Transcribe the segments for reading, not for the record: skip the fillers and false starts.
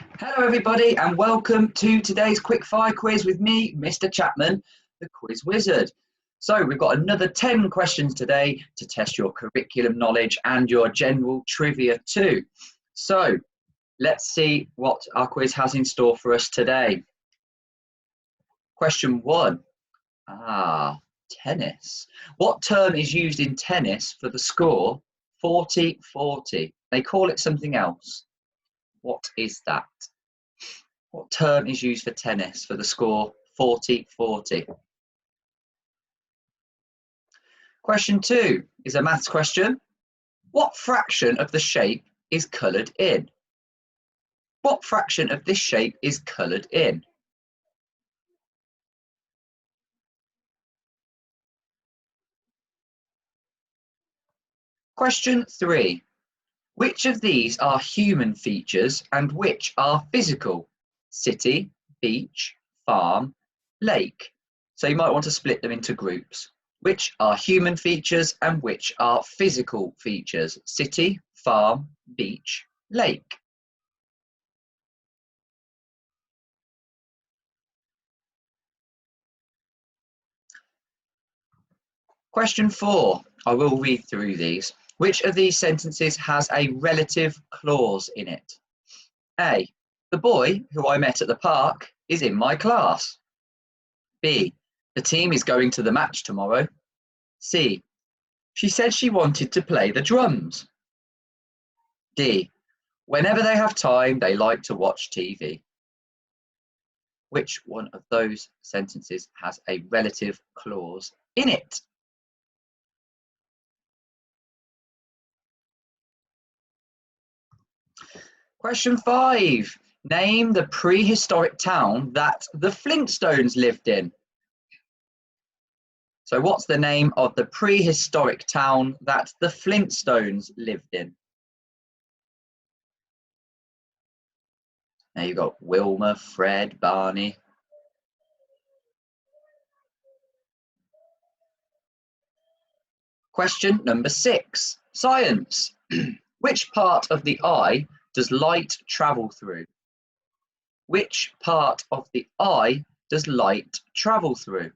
Hello everybody and welcome to today's quickfire quiz with me, Mr. Chapman, the quiz wizard. So we've got another 10 questions today to test your curriculum knowledge and your general trivia too. So let's see what our quiz has in store for us today. Question 1. Tennis. What term is used in tennis for the score 40-40? They call it something else. What is that? What term is used for tennis for the score 40-40? Question 2 is a maths question. What fraction of the shape is coloured in? What fraction of this shape is coloured in? Question 3. Which of these are human features and which are physical? City, beach, farm, lake. So you might want to split them into groups. Which are human features and which are physical features? City, farm, beach, lake. Question 4. I will read through these. Which of these sentences has a relative clause in it? A. The boy who I met at the park is in my class. B. The team is going to the match tomorrow. C. She said she wanted to play the drums. D. Whenever they have time, they like to watch TV. Which one of those sentences has a relative clause in it? Question 5. Name the prehistoric town that the Flintstones lived in. So what's the name of the prehistoric town that the Flintstones lived in? Now you've got Wilma, Fred, Barney. Question number 6. Science. Which part of the eye does light travel through? Which part of the eye does light travel through?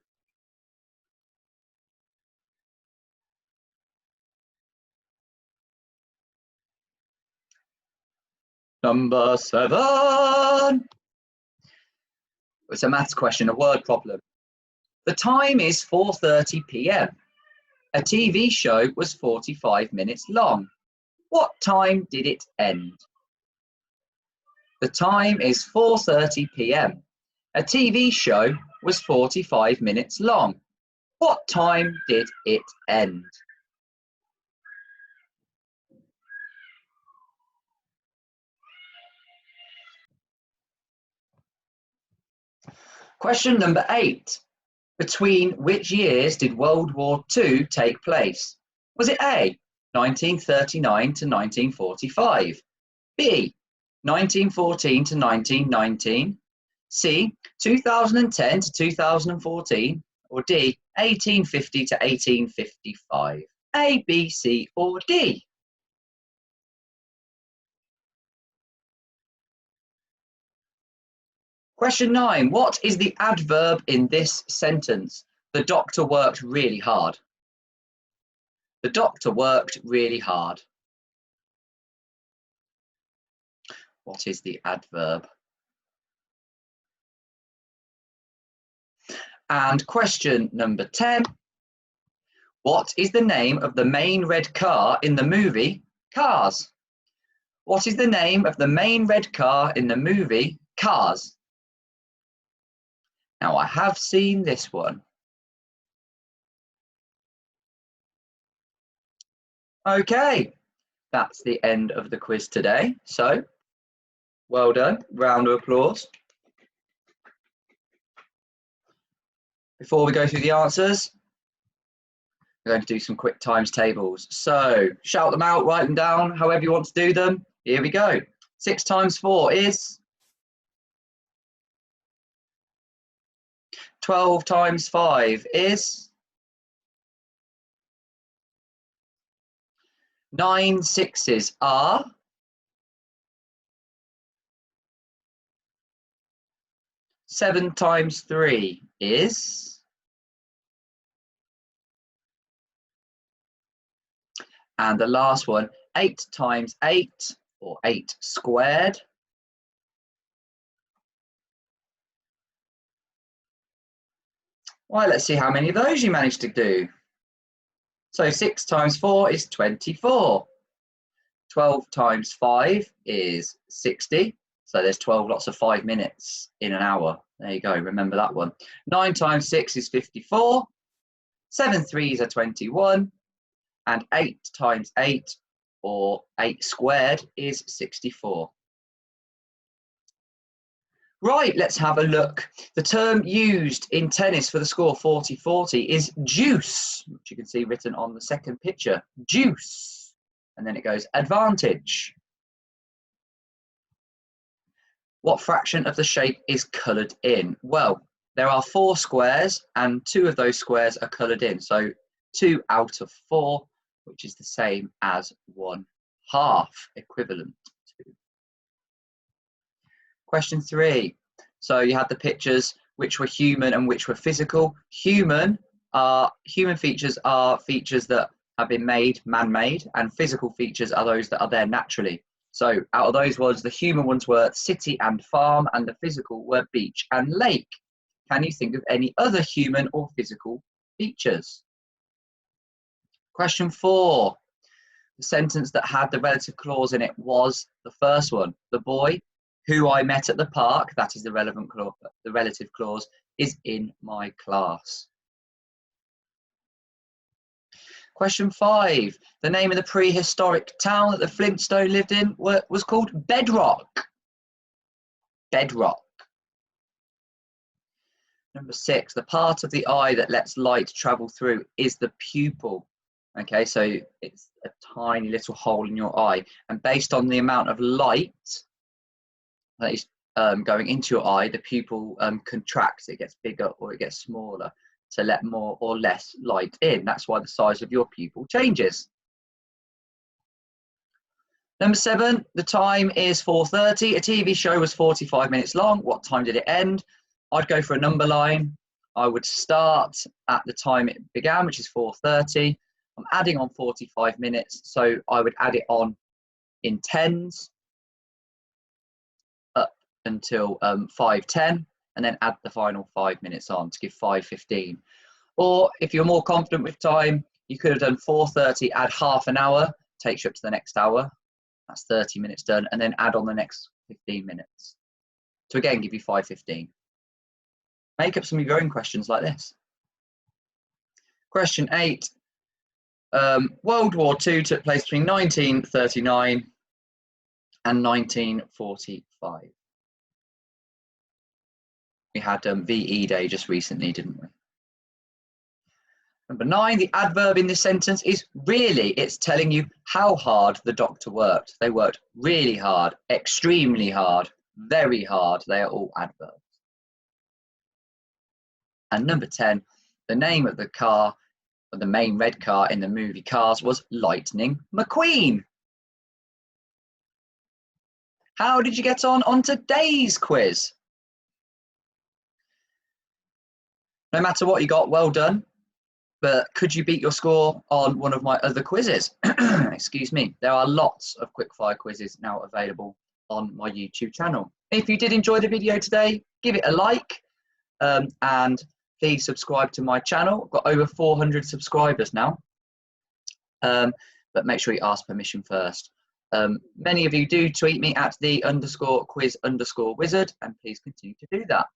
Number 7. It's a maths question, a word problem. The time is 4:30 p.m. A TV show was 45 minutes long. What time did it end? The time is 4:30 p.m. A TV show was 45 minutes long. What time did it end? Question number 8. Between which years did World War II take place? Was it A, 1939 to 1945, B, 1914 to 1919, C, 2010 to 2014, or D, 1850 to 1855? A, B, C, or D? Question 9. What is the adverb in this sentence? The doctor worked really hard. The doctor worked really hard. What is the adverb? And question number 10. What is the name of the main red car in the movie Cars? What is the name of the main red car in the movie Cars? Now, I have seen this one. Okay, that's the end of the quiz today. So, well done. Round of applause. Before we go through the answers, we're going to do some quick times tables. So, shout them out, write them down, however you want to do them. Here we go. 6 times 4 is 12 times 5 is 9 sixes are 7 times 3 is, and the last one, 8 times 8, or 8 squared, well, let's see how many of those you managed to do. So 6 times 4 is 24. 12 times 5 is 60. So there's 12 lots of 5 minutes in an hour. There you go, remember that one. 9 times 6 is 54. 7 threes are 21. And 8 times 8, or 8 squared, is 64. Right, let's have a look. The term used in tennis for the score 40-40 is deuce, which you can see written on the second picture. Deuce. And then it goes advantage. What fraction of the shape is coloured in? Well, there are 4 squares and 2 of those squares are coloured in. So 2 out of 4, which is the same as 1/2, equivalent to. Question 3. So you had the pictures which were human and which were physical. Human features are features that have been made, man-made, and physical features are those that are there naturally. So out of those ones, the human ones were city and farm, and the physical were beach and lake. Can you think of any other human or physical features? Question 4. The sentence that had the relative clause in it was the first one. The boy who I met at the park, that is the relevant clause, the relative clause, is in my class. Question 5. The name of the prehistoric town that the Flintstones lived in was called Bedrock. Bedrock. Number 6. The part of the eye that lets light travel through is the pupil. Okay, so it's a tiny little hole in your eye, and based on the amount of light that is going into your eye, the pupil contracts, it gets bigger or it gets smaller to let more or less light in. That's why the size of your pupil changes. Number 7, the time is 4:30. A TV show was 45 minutes long. What time did it end? I'd go for a number line. I would start at the time it began, which is 4:30. I'm adding on 45 minutes, so I would add it on in tens up until 5:10, and then add the final 5 minutes on to give 5:15. Or if you're more confident with time, you could have done 4:30, add half an hour, takes you up to the next hour. That's 30 minutes done, and then add on the next 15 minutes. To again give you 5:15. Make up some of your own questions like this. Question 8. World War II took place between 1939 and 1945. We had VE Day just recently, didn't we? Number 9, the adverb in this sentence is really. It's telling you how hard the doctor worked. They worked really hard, extremely hard, very hard. They are all adverbs. And number 10, the name of the car, or the main red car in the movie Cars, was Lightning McQueen. How did you get on today's quiz? No matter what you got, well done. But could you beat your score on one of my other quizzes? Excuse me. There are lots of quickfire quizzes now available on my YouTube channel. If you did enjoy the video today, give it a like, and please subscribe to my channel. I've got over 400 subscribers now, but make sure you ask permission first. Many of you do tweet me at _quiz_wizard, and please continue to do that.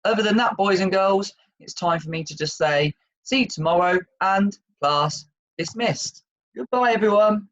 Other than that, boys and girls, it's time for me to just say, see you tomorrow, and class dismissed. Goodbye, everyone.